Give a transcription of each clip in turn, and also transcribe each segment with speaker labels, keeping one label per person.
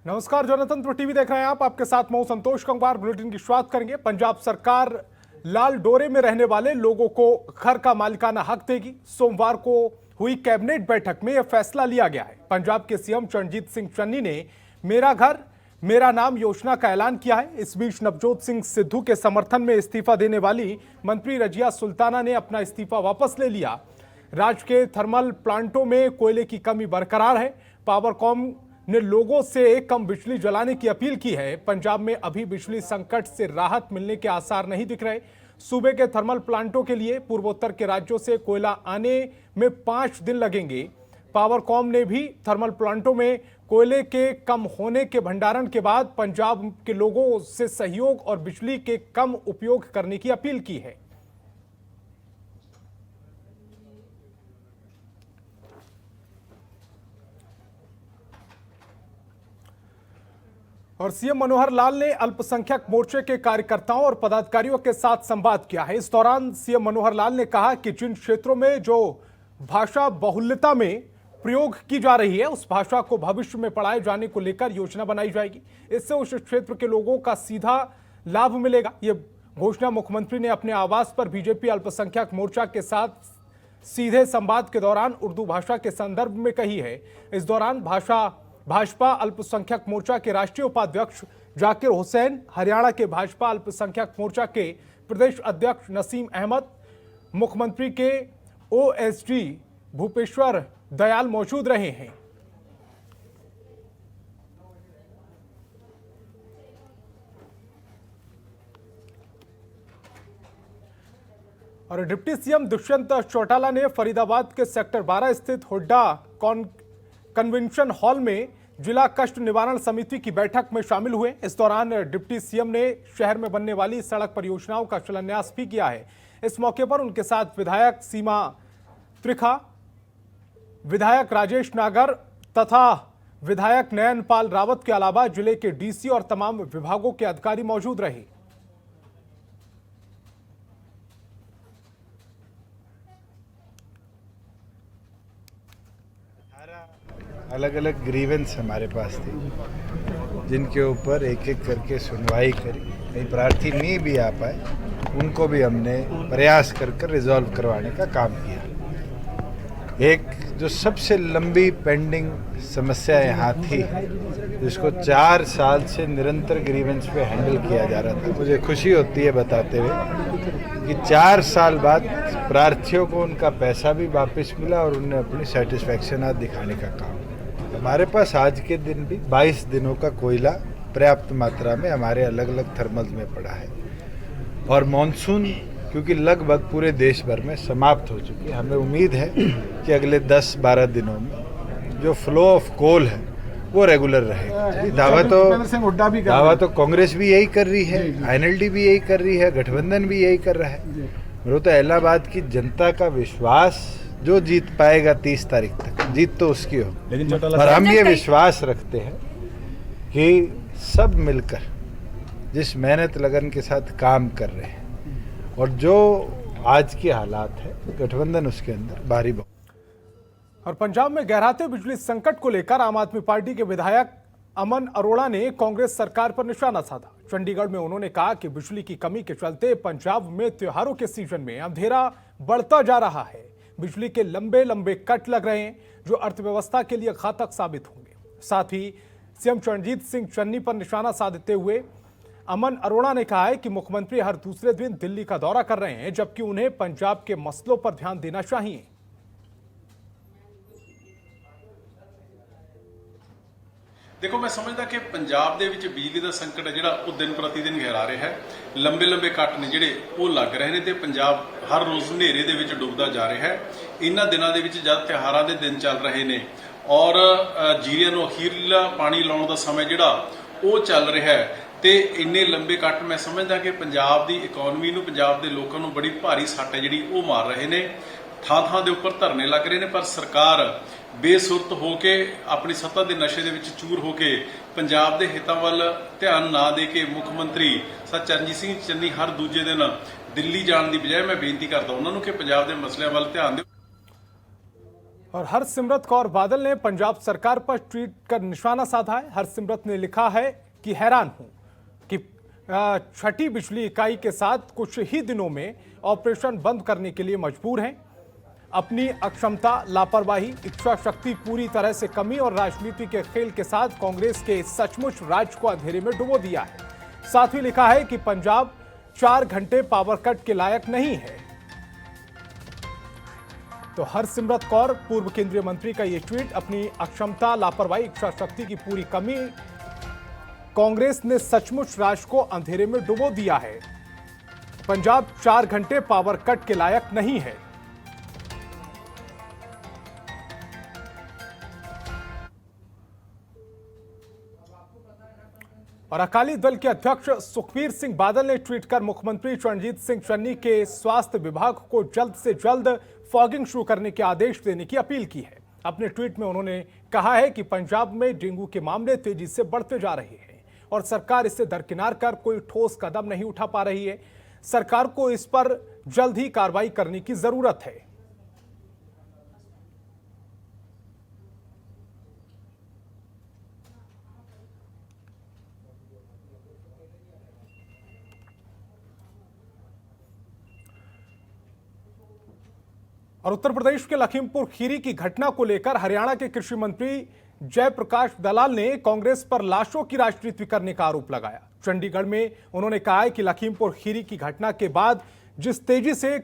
Speaker 1: नमस्कार, जनतंत्र टीवी देख रहे हैं आप। आपके साथ मैं संतोष कंगवार। बुलेटिन की शुरुआत करेंगे। पंजाब सरकार लाल डोरे में रहने वाले लोगों को घर का मालिकाना हक देगी। सोमवार को हुई कैबिनेट बैठक में यह फैसला लिया गया है। पंजाब के सीएम चरणजीत सिंह चन्नी ने मेरा घर मेरा नाम योजना का ऐलान किया है। इस बीच नवजोत सिंह सिद्धू के समर्थन में इस्तीफा देने वाली मंत्री रजिया सुल्ताना ने अपना इस्तीफा वापस ले लिया। राज्य के थर्मल प्लांटों में कोयले की कमी बरकरार है। पावरकॉम ने लोगों से कम बिजली जलाने की अपील की है। पंजाब में अभी बिजली संकट से राहत मिलने के आसार नहीं दिख रहे। सूबे के थर्मल प्लांटों के लिए पूर्वोत्तर के राज्यों से कोयला आने में 5 दिन लगेंगे। पावरकॉम ने भी थर्मल प्लांटों में कोयले के कम होने के भंडारण के बाद पंजाब के लोगों से सहयोग और बिजली के कम उपयोग करने की अपील की है। और सीएम मनोहर लाल ने अल्पसंख्यक मोर्चे के कार्यकर्ताओं और पदाधिकारियों के साथ संवाद किया है। इस दौरान सीएम मनोहर लाल ने कहा कि जिन क्षेत्रों में जो भाषा बहुल्यता में प्रयोग की जा रही है उस भाषा को भविष्य में पढ़ाए जाने को लेकर योजना बनाई जाएगी। इससे उस क्षेत्र के लोगों का सीधा लाभ मिलेगा। ये घोषणा मुख्यमंत्री ने अपने आवास पर बीजेपी अल्पसंख्यक मोर्चा के साथ सीधे संवाद के दौरान उर्दू भाषा के संदर्भ में कही है। इस दौरान भाजपा अल्पसंख्यक मोर्चा के राष्ट्रीय उपाध्यक्ष जाकिर हुसैन, हरियाणा के भाजपा अल्पसंख्यक मोर्चा के प्रदेश अध्यक्ष नसीम अहमद, मुख्यमंत्री के ओएसडी भूपेश्वर दयाल मौजूद रहे हैं। और डिप्टी सीएम दुष्यंत चौटाला ने फरीदाबाद के सेक्टर 12 स्थित हुड्डा कन्वेंशन हॉल में जिला कष्ट निवारण समिति की बैठक में शामिल हुए। इस दौरान डिप्टी सीएम ने शहर में बनने वाली सड़क परियोजनाओं का शिलान्यास भी किया है। इस मौके पर उनके साथ विधायक सीमा त्रिखा, विधायक राजेश नागर तथा विधायक नयन पाल रावत के अलावा जिले के डीसी और तमाम विभागों के अधिकारी मौजूद रहे।
Speaker 2: अलग अलग ग्रीवेंस हमारे पास थी जिनके ऊपर एक एक करके सुनवाई करी। कई प्रार्थी नहीं भी आ पाए, उनको भी हमने प्रयास कर रिजॉल्व करवाने का काम किया। एक जो सबसे लंबी पेंडिंग समस्या यहाँ थी, जिसको 4 साल से निरंतर ग्रीवेंस पे हैंडल किया जा रहा था, मुझे खुशी होती है बताते हुए कि 4 साल बाद प्रार्थियों को उनका पैसा भी वापस मिला और उन्हें अपनी सेटिस्फैक्शन आज दिखाने का काम। हमारे पास आज के दिन भी 22 दिनों का कोयला पर्याप्त मात्रा में हमारे अलग अलग थर्मल्स में पड़ा है। और मॉनसून क्योंकि लगभग पूरे देश भर में समाप्त हो चुकी है, हमें उम्मीद है कि अगले 10-12 दिनों में जो फ्लो ऑफ कोल है वो रेगुलर रहेगा। दावा तो कांग्रेस भी यही कर रही है, INLD भी यही कर रही है, गठबंधन भी यही कर रहा है। मेरे तो इलाहाबाद की जनता का विश्वास जो जीत पाएगा 30 तारीख तक, जीत तो उसकी हो। और हम ये विश्वास रखते हैं कि सब मिलकर जिस मेहनत लगन के साथ काम कर रहे हैं और जो आज के हालात है, गठबंधन उसके अंदर भारी बहुत।
Speaker 1: और पंजाब में गहराते बिजली संकट को लेकर आम आदमी पार्टी के विधायक अमन अरोड़ा ने कांग्रेस सरकार पर निशाना साधा। चंडीगढ़ में उन्होंने कहा कि बिजली की कमी के चलते पंजाब में त्योहारों के सीजन में अंधेरा बढ़ता जा रहा है। बिजली के लंबे लंबे कट लग रहे हैं जो अर्थव्यवस्था के लिए घातक साबित होंगे। साथ ही सीएम चरणजीत सिंह चन्नी पर निशाना साधते हुए अमन अरोड़ा ने कहा है कि मुख्यमंत्री हर दूसरे दिन दिल्ली का दौरा कर रहे हैं, जबकि उन्हें पंजाब के मसलों पर ध्यान देना चाहिए।
Speaker 3: देखो, मैं समझदा कि पंजाब ਦੇ ਵਿੱਚ ਬਿਜਲੀ ਦਾ ਸੰਕਟ ਹੈ ਜਿਹੜਾ ਉਹ ਦਿਨ ਪ੍ਰਤੀ ਦਿਨ ਗਹਿਰਾ ਰਿਹਾ ਹੈ। ਲੰਬੇ ਕੱਟ ਨੇ ਜਿਹੜੇ ਉਹ ਲੱਗ ਰਹੇ ਨੇ ਤੇ ਪੰਜਾਬ ਹਰ ਰੋਜ਼ ਹਨੇਰੇ ਦੇ ਵਿੱਚ ਡੁੱਬਦਾ ਜਾ ਰਿਹਾ ਹੈ। ਇਹਨਾਂ ਦਿਨਾਂ ਦੇ ਵਿੱਚ ਜਦ ਤਿਉਹਾਰਾਂ ਦੇ ਦਿਨ ਚੱਲ ਰਹੇ ਨੇ ਔਰ ਜੀਰੀਆਂ ਨੂੰ ਅਖੀਰਲਾ ਪਾਣੀ ਲਾਉਣ ਦਾ ਸਮਾਂ ਜਿਹੜਾ ਉਹ ਚੱਲ ਰਿਹਾ ਹੈ ਤੇ ਇੰਨੇ ਲੰਬੇ ਕੱਟ ਮੈਂ ਸਮਝਦਾ ਕਿ ਪੰਜਾਬ ਦੀ ਇਕਨੋਮੀ ਨੂੰ, ਪੰਜਾਬ ਦੇ ਲੋਕਾਂ ਨੂੰ ਬੜੀ ਭਾਰੀ ਸੱਟ ਹੈ ਜਿਹੜੀ ਉਹ ਮਾਰ ਰਹੇ ਨੇ। ਥਾਂ ਦੇ ਉੱਪਰ ਧਰਨੇ ਲੱਗ ਰਹੇ ਨੇ, ਪਰ ਸਰਕਾਰ ਬੇਸੁਰਤ ਹੋ ਕੇ ਆਪਣੀ ਸੱਤਾ ਦੇ ਨਸ਼ੇ ਦੇ ਵਿੱਚ ਚੂਰ ਹੋ ਕੇ ਪੰਜਾਬ ਦੇ ਹਿੱਤਾਂ ਵੱਲ ਧਿਆਨ ਨਾ ਦੇ ਕੇ ਮੁੱਖ ਮੰਤਰੀ ਚਰਨਜੀਤ ਸਿੰਘ ਚੰਨੀ ਹਰ ਦੂਜੇ ਦਿਨ ਦਿੱਲੀ ਜਾਣ ਦੀ ਬਜਾਏ ਮੈਂ ਬੇਨਤੀ ਕਰਦਾ ਉਹਨਾਂ ਨੂੰ ਕਿ ਪੰਜਾਬ ਦੇ ਮਸਲਿਆਂ ਵੱਲ ਧਿਆਨ ਦਿਓ।
Speaker 1: और हरसिमरत कौर बादल ने पंजाब सरकार पर ट्वीट कर निशाना साधा है। हरसिमरत ने लिखा है कि हैरान हूं कि छठी बिजली इकाई के साथ कुछ ही दिनों में ऑपरेशन बंद करने के लिए मजबूर हैं। अपनी अक्षमता, लापरवाही, इच्छा शक्ति, पूरी तरह से कमी और राजनीति के खेल के साथ कांग्रेस के सचमुच राज को अंधेरे में डुबो दिया है। साथ ही लिखा है कि पंजाब 4 घंटे पावर कट के लायक नहीं है। तो हरसिमरत कौर पूर्व केंद्रीय मंत्री का यह ट्वीट, अपनी अक्षमता, लापरवाही, इच्छा शक्ति की पूरी कमी, कांग्रेस ने सचमुच राज को अंधेरे में डुबो दिया है। पंजाब 4 घंटे पावर कट के लायक नहीं है। और अकाली दल के अध्यक्ष सुखबीर सिंह बादल ने ट्वीट कर मुख्यमंत्री रणजीत सिंह चन्नी के स्वास्थ्य विभाग को जल्द से जल्द फॉगिंग शुरू करने के आदेश देने की अपील की है। अपने ट्वीट में उन्होंने कहा है कि पंजाब में डेंगू के मामले तेजी से बढ़ते जा रहे हैं और सरकार इससे दरकिनार कर कोई ठोस कदम नहीं उठा पा रही है। सरकार को इस पर जल्द ही कार्रवाई करने की जरूरत है। और उत्तर प्रदेश के लखीमपुर खीरी की घटना को लेकर हरियाणा के कृषि मंत्री जयप्रकाश दलाल ने कांग्रेस पर लाशों की राजनीति करने का आरोप लगाया। चंडीगढ़ में उन्होंने कहा है कि लखीमपुर खीरी की घटना के बाद जिस तेजी से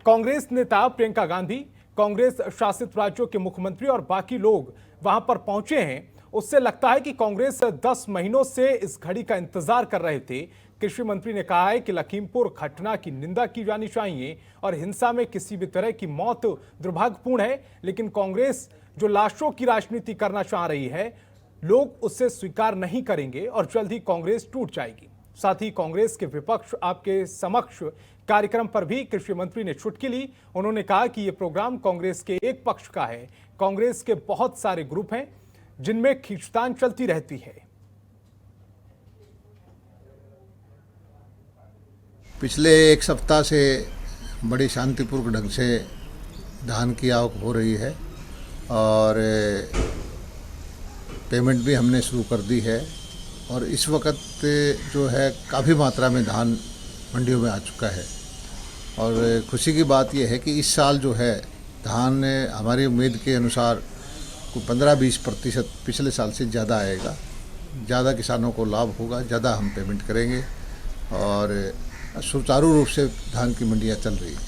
Speaker 1: कांग्रेस नेता प्रियंका गांधी, कांग्रेस शासित राज्यों के मुख्यमंत्री और बाकी लोग वहां पर पहुंचे हैं, उससे लगता है कि कांग्रेस 10 महीनों से इस घड़ी का इंतजार कर रहे थे। कृषि मंत्री ने कहा है कि लखीमपुर घटना की निंदा की जानी चाहिए और हिंसा में किसी भी तरह की मौत दुर्भाग्यपूर्ण है, लेकिन कांग्रेस जो लाशों की राजनीति करना चाह रही है, लोग उसे स्वीकार नहीं करेंगे और जल्द ही कांग्रेस टूट जाएगी। साथ ही कांग्रेस के विपक्ष आपके समक्ष कार्यक्रम पर भी कृषि मंत्री ने चुटकी ली। उन्होंने कहा कि यह प्रोग्राम कांग्रेस के एक पक्ष का है। कांग्रेस के बहुत सारे ग्रुप हैं जिनमें खींचतान चलती रहती है।
Speaker 4: पिछले एक सप्ताह से बड़ी शांतिपूर्वक ढंग से धान की आवक हो रही है और पेमेंट भी हमने शुरू कर दी है और इस वक्त जो है काफ़ी मात्रा में धान मंडियों में आ चुका है। और खुशी की बात यह है कि इस साल जो है धान हमारी उम्मीद के अनुसार 15-20% पिछले साल से ज़्यादा आएगा। ज़्यादा किसानों को लाभ होगा, ज़्यादा हम पेमेंट करेंगे और सुचारू रूप से धान की मंडियां चल रही है।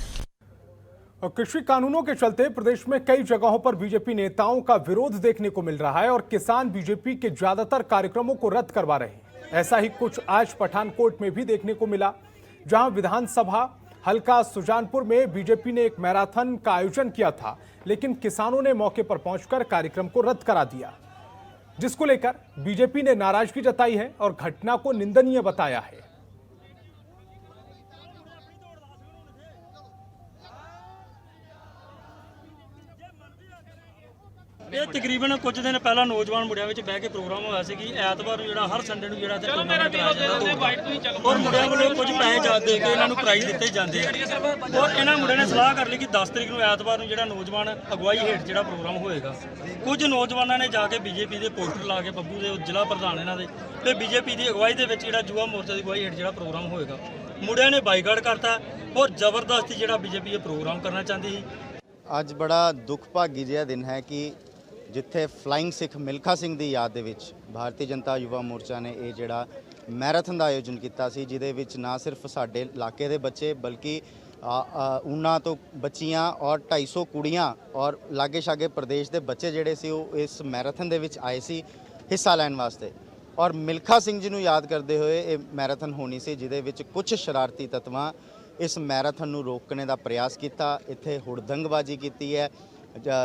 Speaker 1: और कृषि कानूनों के चलते प्रदेश में कई जगहों पर बीजेपी नेताओं का विरोध देखने को मिल रहा है और किसान बीजेपी के ज्यादातर कार्यक्रमों को रद्द करवा रहे हैं। ऐसा ही कुछ आज पठानकोट में भी देखने को मिला, जहां विधानसभा हल्का सुजानपुर में बीजेपी ने एक मैराथन का आयोजन किया था, लेकिन किसानों ने मौके पर पहुंचकर कार्यक्रम को रद्द करा दिया, जिसको लेकर बीजेपी ने नाराजगी जताई है और घटना को निंदनीय बताया है।
Speaker 5: ਇਹ ਤਕਰੀਬਨ ਕੁਝ ਦਿਨ ਪਹਿਲਾਂ ਨੌਜਵਾਨ ਮੁੰਡਿਆਂ ਵਿੱਚ ਬਹਿ ਕੇ ਪ੍ਰੋਗਰਾਮ ਹੋਇਆ ਸੀ ਕਿ ਐਤਵਾਰ ਨੂੰ ਜਿਹੜਾ ਹਰ ਸੰਡੇ ਨੂੰ ਜਿਹੜਾ ਇੱਥੇ ਟੂਰਨਾਮੈਂਟ ਕਰਾਇਆ ਜਾਂਦਾ ਔਰ ਮੁੰਡਿਆਂ ਵੱਲੋਂ ਕੁਝ ਪੈਸੇ ਜਾ ਦੇ ਕੇ ਇਹਨਾਂ ਨੂੰ ਪ੍ਰਾਈਜ਼ ਦਿੱਤੇ ਜਾਂਦੇ ਆ ਔਰ ਇਹਨਾਂ ਮੁੰਡਿਆਂ ਨੇ ਸਲਾਹ ਕਰ ਲਈ ਕਿ 10 ਤਰੀਕ ਨੂੰ ਐਤਵਾਰ ਨੂੰ ਜਿਹੜਾ ਨੌਜਵਾਨ ਅਗਵਾਈ ਹੇਠ ਜਿਹੜਾ ਪ੍ਰੋਗਰਾਮ ਹੋਏਗਾ। ਕੁਝ ਨੌਜਵਾਨਾਂ ਨੇ ਜਾ ਕੇ ਬੀਜੇਪੀ ਦੇ ਪੋਸਟਰ ਲਾ ਕੇ ਬੱਬੂ ਦੇ ਜ਼ਿਲ੍ਹਾ ਪ੍ਰਧਾਨ ਇਹਨਾਂ ਦੇ ਤੇ ਬੀਜੇਪੀ ਦੀ ਅਗਵਾਈ ਦੇ ਵਿੱਚ ਜਿਹੜਾ ਯੁਵਾ ਮੋਰਚਾ ਦੀ ਅਗਵਾਈ ਹੇਠ ਜਿਹੜਾ ਪ੍ਰੋਗਰਾਮ ਹੋਏਗਾ, ਮੁੰਡਿਆਂ ਨੇ ਬਾਈਕਾਟ ਕਰਤਾ ਔਰ ਜ਼ਬਰਦਸਤੀ ਜਿਹੜਾ ਬੀਜੇਪੀ ਇਹ ਪ੍ਰੋਗਰਾਮ ਕਰਨਾ ਚਾਹੁੰਦੀ ਸੀ।
Speaker 6: ਅੱਜ ਬੜਾ ਦੁੱਖ ਭਾਗੀ ਜਿਹਾ ਦਿਨ ਹੈ ਕਿ ਜਿੱਥੇ ਫਲਾਈਂਗ ਸਿੱਖ ਮਿਲਖਾ ਸਿੰਘ ਦੀ ਯਾਦ ਦੇ ਵਿੱਚ ਭਾਰਤੀ ਜਨਤਾ ਯੁਵਾ ਮੋਰਚਾ ਨੇ ਇਹ ਜਿਹੜਾ ਮੈਰਾਥਨ ਦਾ ਆਯੋਜਨ ਕੀਤਾ ਸੀ, ਜਿਹਦੇ ਵਿੱਚ ਨਾ ਸਿਰਫ ਸਾਡੇ ਇਲਾਕੇ ਦੇ ਬੱਚੇ ਬਲਕਿ ਉਹਨਾਂ ਤੋਂ ਬੱਚੀਆਂ ਔਰ 250 ਕੁੜੀਆਂ ਔਰ ਲਾਗੇ ਛਾਗੇ ਪ੍ਰਦੇਸ਼ ਦੇ ਬੱਚੇ ਜਿਹੜੇ ਸੀ ਉਹ ਇਸ ਮੈਰਾਥਨ ਦੇ ਵਿੱਚ ਆਏ ਸੀ ਹਿੱਸਾ ਲੈਣ ਵਾਸਤੇ। ਔਰ ਮਿਲਖਾ ਸਿੰਘ ਜੀ ਨੂੰ ਯਾਦ ਕਰਦੇ ਹੋਏ ਇਹ ਮੈਰਾਥਨ ਹੋਣੀ ਸੀ, ਜਿਹਦੇ ਵਿੱਚ ਕੁਝ ਸ਼ਰਾਰਤੀ ਤੱਤਵਾਂ ਇਸ ਮੈਰਾਥਨ ਨੂੰ ਰੋਕਣੇ ਦਾ ਪ੍ਰयास ਕੀਤਾ। ਇੱਥੇ ਹੁੜਦੰਗਬਾਜ਼ੀ ਕੀਤੀ ਹੈ,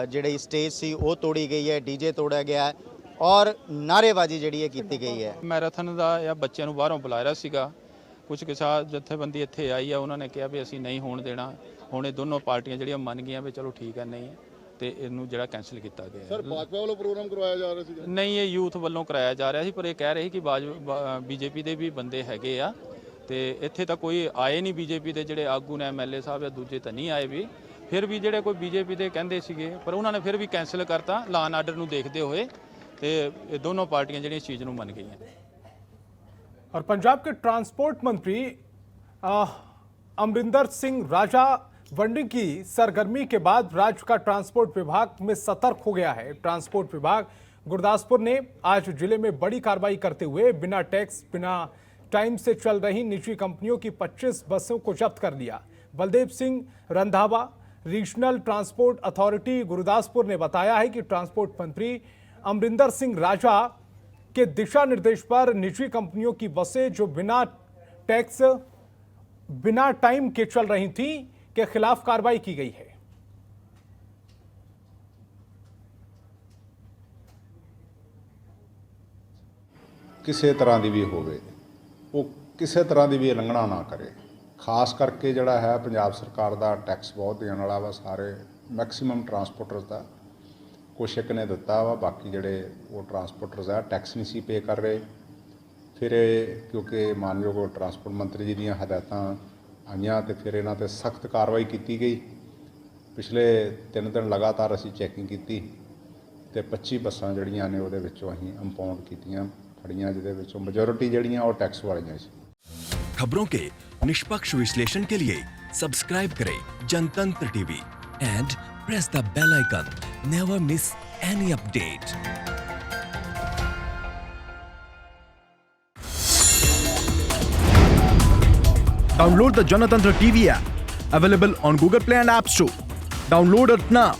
Speaker 6: ਜਿਹੜੀ ਸਟੇਜ ਸੀ ਉਹ ਤੋੜੀ ਗਈ ਹੈ, ਡੀਜੇ ਤੋੜਿਆ ਗਿਆ ਹੈ ਔਰ ਨਾਅਰੇਬਾਜ਼ੀ ਜਿਹੜੀ ਹੈ ਕੀਤੀ ਗਈ ਹੈ।
Speaker 7: ਮੈਰਾਥਨ ਦਾ ਜਾਂ ਬੱਚਿਆਂ ਨੂੰ ਬਾਹਰੋਂ ਬੁਲਾਇਆ ਸੀਗਾ, ਕੁਝ ਕਿਸਾਨ ਜਥੇਬੰਦੀ ਇੱਥੇ ਆਈ ਆ, ਉਹਨਾਂ ਨੇ ਕਿਹਾ ਵੀ ਅਸੀਂ ਨਹੀਂ ਹੋਣ ਦੇਣਾ। ਹੁਣ ਇਹ ਦੋਨੋਂ ਪਾਰਟੀਆਂ ਜਿਹੜੀਆਂ ਮੰਨ ਗਈਆਂ ਵੀ ਚਲੋ ਠੀਕ ਹੈ, ਨਹੀਂ ਤੇ ਇਹਨੂੰ ਜਿਹੜਾ ਕੈਂਸਲ ਕੀਤਾ ਗਿਆ।
Speaker 8: ਸਰ ਭਾਜਪਾ ਵੱਲੋਂ ਪ੍ਰੋਗਰਾਮ ਕਰਵਾਇਆ ਜਾ ਰਿਹਾ ਸੀ?
Speaker 7: ਨਹੀਂ, ਇਹ ਯੂਥ ਵੱਲੋਂ ਕਰਾਇਆ ਜਾ ਰਿਹਾ ਸੀ, ਪਰ ਇਹ ਕਹਿ ਰਹੇ ਸੀ ਕਿ ਬੀਜੇਪੀ ਦੇ ਵੀ ਬੰਦੇ ਹੈਗੇ ਆ ਤੇ ਇੱਥੇ ਤਾਂ ਕੋਈ ਆਏ ਨਹੀਂ ਬੀਜੇਪੀ ਦੇ ਜਿਹੜੇ ਆਗੂ ਨੇ, ਐਮਐਲਏ ਸਾਹਿਬ ਜਾਂ ਦੂਜੇ ਤਾਂ ਨਹੀਂ ਆਏ ਵੀ, ਫਿਰ ਵੀ ਜਿਹੜੇ ਕੋਈ ਬੀਜੇਪੀ ਦੇ ਕਹਿੰਦੇ ਸੀਗੇ ਪਰ ਉਹਨਾਂ ਨੇ ਫਿਰ ਵੀ ਕੈਂਸਲ ਕਰਤਾ ਲਾਅ ਆਰਡਰ ਨੂੰ ਦੇਖਦੇ ਹੋਏ ਤੇ ਇਹ ਦੋਨੋਂ ਪਾਰਟੀਆਂ ਜਿਹੜੀਆਂ ਇਸ ਚੀਜ਼ ਨੂੰ ਮੰਨ ਗਈਆਂ।
Speaker 1: और पंजाब के ट्रांसपोर्ट मंत्री अमरिंदर सिंह राजा वंडिंग की सरगर्मी के बाद राज्य का ट्रांसपोर्ट विभाग में सतर्क हो गया है। ट्रांसपोर्ट विभाग गुरदासपुर ने आज जिले में बड़ी कार्रवाई करते हुए बिना टैक्स बिना टाइम से चल रही निजी कंपनियों की 25 बसों को जब्त कर लिया। Baldev Singh Randhawa regional transport authority Gurdaspur ने बताया है कि ट्रांसपोर्ट मंत्री अमरिंदर सिंह राजा के दिशा निर्देश पर निजी कंपनियों की बसें जो बिना टैक्स बिना टाइम के चल रही थी के खिलाफ कार्रवाई की गई है।
Speaker 9: ਕਿਸੇ ਤਰ੍ਹਾਂ ਦੀ ਵੀ ਹੋਵੇ ਉਹ ਕਿਸੇ ਤਰ੍ਹਾਂ ਦੀ ਵੀ ਉਲੰਘਣਾ ਨਾ ਕਰੇ। ਖਾਸ ਕਰਕੇ ਜਿਹੜਾ ਹੈ ਪੰਜਾਬ ਸਰਕਾਰ ਦਾ ਟੈਕਸ ਬਹੁਤ ਦੇਣ ਵਾਲਾ ਵਾ ਸਾਰੇ ਮੈਕਸਿਮਮ ਟਰਾਂਸਪੋਰਟਰਸ ਦਾ। ਕੁਛ ਇੱਕ ਨੇ ਦਿੱਤਾ ਵਾ ਬਾਕੀ ਜਿਹੜੇ ਉਹ ਟਰਾਂਸਪੋਰਟਰਸ ਆ ਟੈਕਸ ਨਹੀਂ ਸੀ ਪੇ ਕਰ ਰਹੇ। ਫਿਰ ਕਿਉਂਕਿ ਮਾਨਯੋਗ ਟਰਾਂਸਪੋਰਟ ਮੰਤਰੀ ਜੀ ਦੀਆਂ ਹਦਾਇਤਾਂ ਆਈਆਂ ਤੇ ਫਿਰ ਇਹਨਾਂ 'ਤੇ ਸਖਤ ਕਾਰਵਾਈ ਕੀਤੀ ਗਈ। ਪਿਛਲੇ 3 ਦਿਨ ਲਗਾਤਾਰ ਅਸੀਂ ਚੈਕਿੰਗ ਕੀਤੀ ਤੇ 25 ਬੱਸਾਂ ਜਿਹੜੀਆਂ ਨੇ ਉਹਦੇ ਵਿੱਚੋਂ ਅਸੀਂ ਇੰਪਾਊਂਡ ਕੀਤੀਆਂ ਫੜੀਆਂ ਜਿਹਦੇ ਵਿੱਚੋਂ ਮੈਜੋਰਿਟੀ ਜਿਹੜੀਆਂ ਉਹ ਟੈक्स वाली ਸੀ।
Speaker 10: खबरों के निष्पक्ष विश्लेषण के लिए सब्सक्राइब करें Janatantra TV and press the bell icon. Never miss any update.
Speaker 11: Download the Janatantra TV app, available on Google Play and App Store. Download it now.